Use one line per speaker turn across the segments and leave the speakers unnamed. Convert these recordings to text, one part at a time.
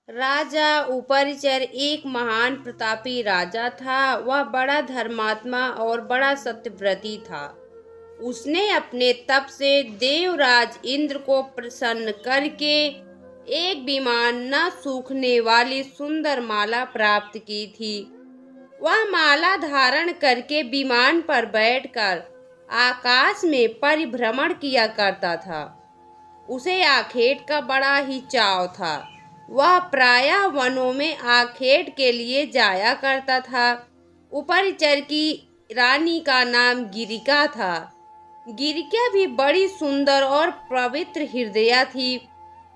राजा उपरिचर एक महान प्रतापी राजा था। वह बड़ा धर्मात्मा और बड़ा सत्यव्रती था। उसने अपने तप से देवराज इंद्र को प्रसन्न करके एक विमान न सूखने वाली सुंदर माला प्राप्त की थी। वह माला धारण करके विमान पर बैठकर आकाश में परिभ्रमण किया करता था। उसे आखेट का बड़ा ही चाव था। वह प्रायः वनों में आखेट के लिए जाया करता था। उपरिचर की रानी का नाम गिरिका था। गिरिका भी बड़ी सुंदर और पवित्र हृदया थी।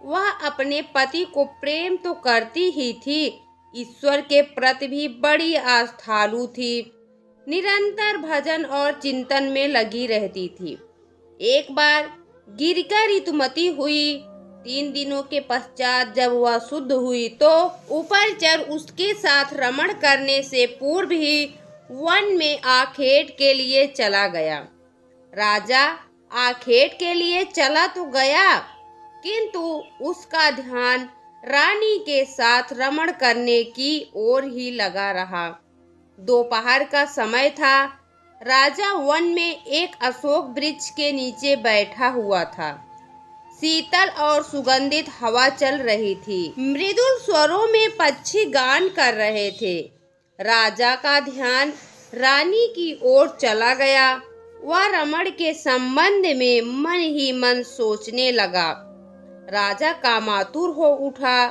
वह अपने पति को प्रेम तो करती ही थी, ईश्वर के प्रति भी बड़ी आस्थालु थी। निरंतर भजन और चिंतन में लगी रहती थी। एक बार गिरिका ऋतुमती हुई। 3 दिनों के पश्चात जब वह शुद्ध हुई तो उपरिचर उसके साथ रमण करने से पूर्व ही वन में आखेट के लिए चला गया। राजा आखेट के लिए चला तो गया, किंतु उसका ध्यान रानी के साथ रमण करने की ओर ही लगा रहा। दोपहर का समय था। राजा वन में एक अशोक वृक्ष के नीचे बैठा हुआ था। शीतल और सुगंधित हवा चल रही थी। मृदुल स्वरों में पक्षी गान कर रहे थे। राजा का ध्यान रानी की ओर चला गया। वह रमण के संबंध में मन ही मन सोचने लगा। राजा कामातुर हो उठा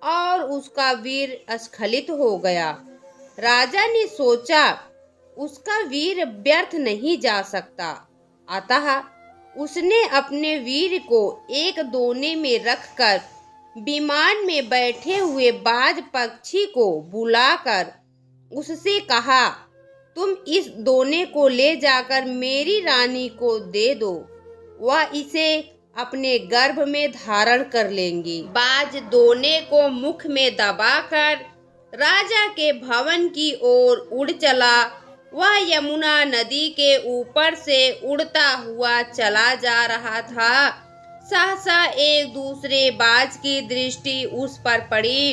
और उसका वीर स्खलित हो गया। राजा ने सोचा उसका वीर व्यर्थ नहीं जा सकता, अतः उसने अपने वीर को एक दोने में रखकर विमान में बैठे हुए बाज पक्षी को बुलाकर उससे कहा, तुम इस दोने को ले जाकर मेरी रानी को दे दो, वह इसे अपने गर्भ में धारण कर लेंगी। बाज दोने को मुख में दबाकर राजा के भवन की ओर उड़ चला। वह यमुना नदी के ऊपर से उड़ता हुआ चला जा रहा था। सहसा एक दूसरे बाज की दृष्टि उस पर पड़ी।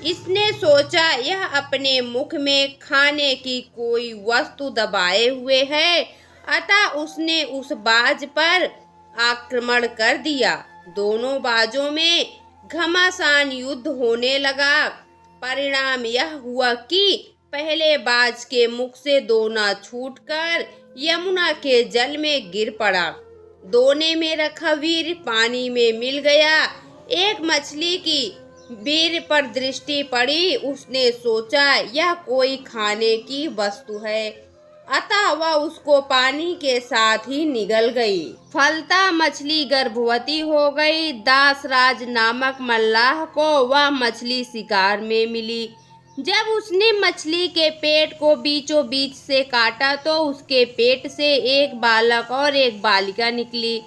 इसने सोचा यह अपने मुख में खाने की कोई वस्तु दबाए हुए है, अतः उसने उस बाज पर आक्रमण कर दिया। दोनों बाजों में घमासान युद्ध होने लगा। परिणाम यह हुआ कि पहले बाज के मुख से दोना छूटकर यमुना के जल में गिर पड़ा। दोने में रखा वीर पानी में मिल गया। एक मछली की वीर पर दृष्टि पड़ी। उसने सोचा यह कोई खाने की वस्तु है, अतः वह उसको पानी के साथ ही निगल गई। फलता मछली गर्भवती हो गई। दासराज नामक मल्लाह को वह मछली शिकार में मिली। जब उसने मछली के पेट को बीचों बीच से काटा तो उसके पेट से एक बालक और एक बालिका निकली।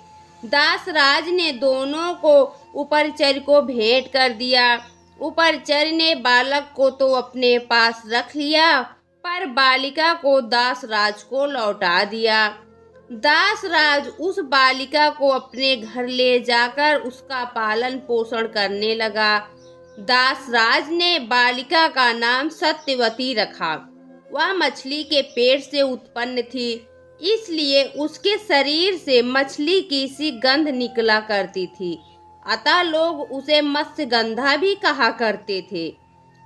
दासराज ने दोनों को उपरिचर को भेंट कर दिया। उपरिचर ने बालक को तो अपने पास रख लिया, पर बालिका को दासराज को लौटा दिया। दासराज उस बालिका को अपने घर ले जाकर उसका पालन पोषण करने लगा। दासराज ने बालिका का नाम सत्यवती रखा। वह मछली के पेट से उत्पन्न थी, इसलिए उसके शरीर से मछली की सी गंध निकला करती थी, अतः लोग उसे मत्स्यगंधा भी कहा करते थे।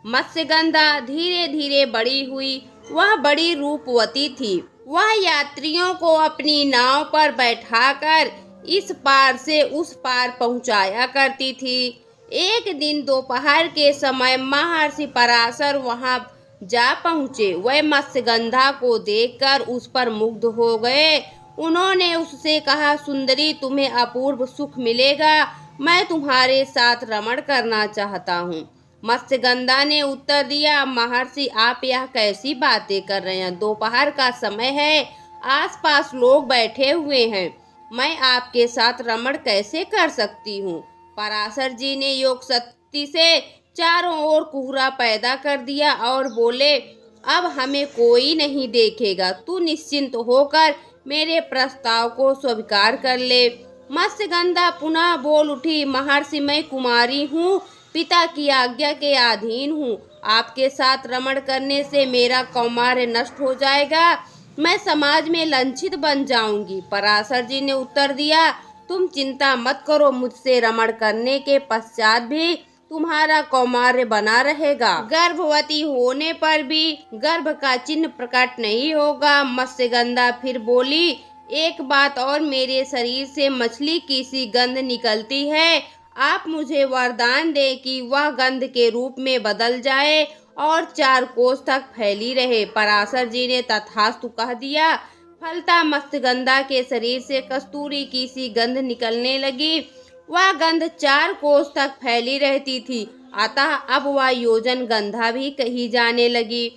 मत्स्यगंधा धीरे धीरे बड़ी हुई। वह बड़ी रूपवती थी। वह यात्रियों को अपनी नाव पर बैठाकर इस पार से उस पार पहुंचाया करती थी। एक दिन दोपहर के समय महर्षि पराशर वहां जा पहुँचे। वह मत्स्यगंधा को देखकर उस पर मुग्ध हो गए। उन्होंने उससे कहा, सुंदरी, तुम्हें अपूर्व सुख मिलेगा, मैं तुम्हारे साथ रमण करना चाहता हूँ। मत्स्यगंधा ने उत्तर दिया, महर्षि, आप यह कैसी बातें कर रहे हैं? दोपहर का समय है, आसपास लोग बैठे हुए हैं, मैं आपके साथ रमण कैसे कर सकती हूँ? पराशर जी ने योग शक्ति से चारों ओर कोहरा पैदा कर दिया और बोले, अब हमें कोई नहीं देखेगा, तू निश्चिंत होकर मेरे प्रस्ताव को स्वीकार कर ले। मत्स्यगंधा पुनः बोल उठी, महर्षि, मैं कुमारी हूँ, पिता की आज्ञा के अधीन हूँ। आपके साथ रमण करने से मेरा कौमार्य नष्ट हो जाएगा, मैं समाज में लांछित बन जाऊंगी। पराशर जी ने उत्तर दिया, तुम चिंता मत करो, मुझसे रमण करने के पश्चात भी तुम्हारा कौमार्य बना रहेगा। गर्भवती होने पर भी गर्भ का चिन्ह प्रकट नहीं होगा। मत्स्यगंधा फिर बोली, एक बात और, मेरे शरीर से मछली की सी गंध निकलती है। आप मुझे वरदान दें कि वह गंध के रूप में बदल जाए और 4 कोस तक फैली रहे। पराशर जी ने तथास्तु कह दिया। फलता मत्स्यगंधा के शरीर से कस्तूरी की सी गंध निकलने लगी। वह गंध 4 कोस तक फैली रहती थी, अतः अब वह योजन गंधा भी कही जाने लगी।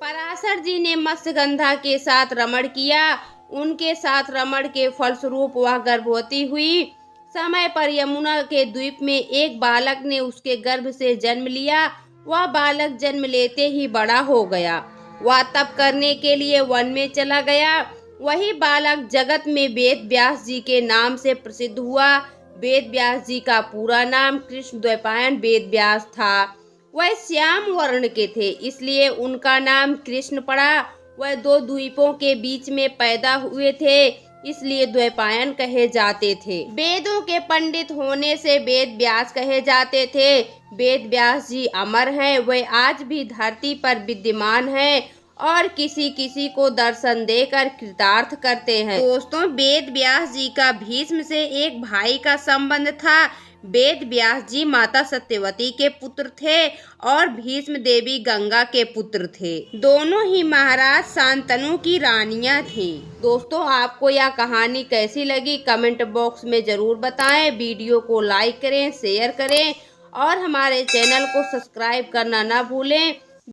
पराशर जी ने मत्स्यगंधा के साथ रमण किया। उनके साथ रमण के फलस्वरूप वह गर्भवती हुई। समय पर यमुना के द्वीप में एक बालक ने उसके गर्भ से जन्म लिया। वह बालक जन्म लेते ही बड़ा हो गया। वह तप करने के लिए वन में चला गया। वही बालक जगत में वेद व्यास जी के नाम से प्रसिद्ध हुआ। वेद व्यास जी का पूरा नाम कृष्ण द्वैपायन वेद व्यास था। वह श्याम वर्ण के थे, इसलिए उनका नाम कृष्ण पड़ा। वह 2 द्वीपों के बीच में पैदा हुए थे, इसलिए द्वैपायन कहे जाते थे। वेदों के पंडित होने से वेद व्यास कहे जाते थे। वेद व्यास जी अमर हैं, वे आज भी धरती पर विद्यमान हैं और किसी किसी को दर्शन देकर कृतार्थ करते हैं। दोस्तों, वेद व्यास जी का भीष्म से एक भाई का संबंध था। वेद व्यास जी माता सत्यवती के पुत्र थे और भीष्म देवी गंगा के पुत्र थे। दोनों ही महाराज शांतनु की रानियां थी। दोस्तों, आपको यह कहानी कैसी लगी कमेंट बॉक्स में जरूर बताएं। वीडियो को लाइक करें, शेयर करें और हमारे चैनल को सब्सक्राइब करना ना भूलें।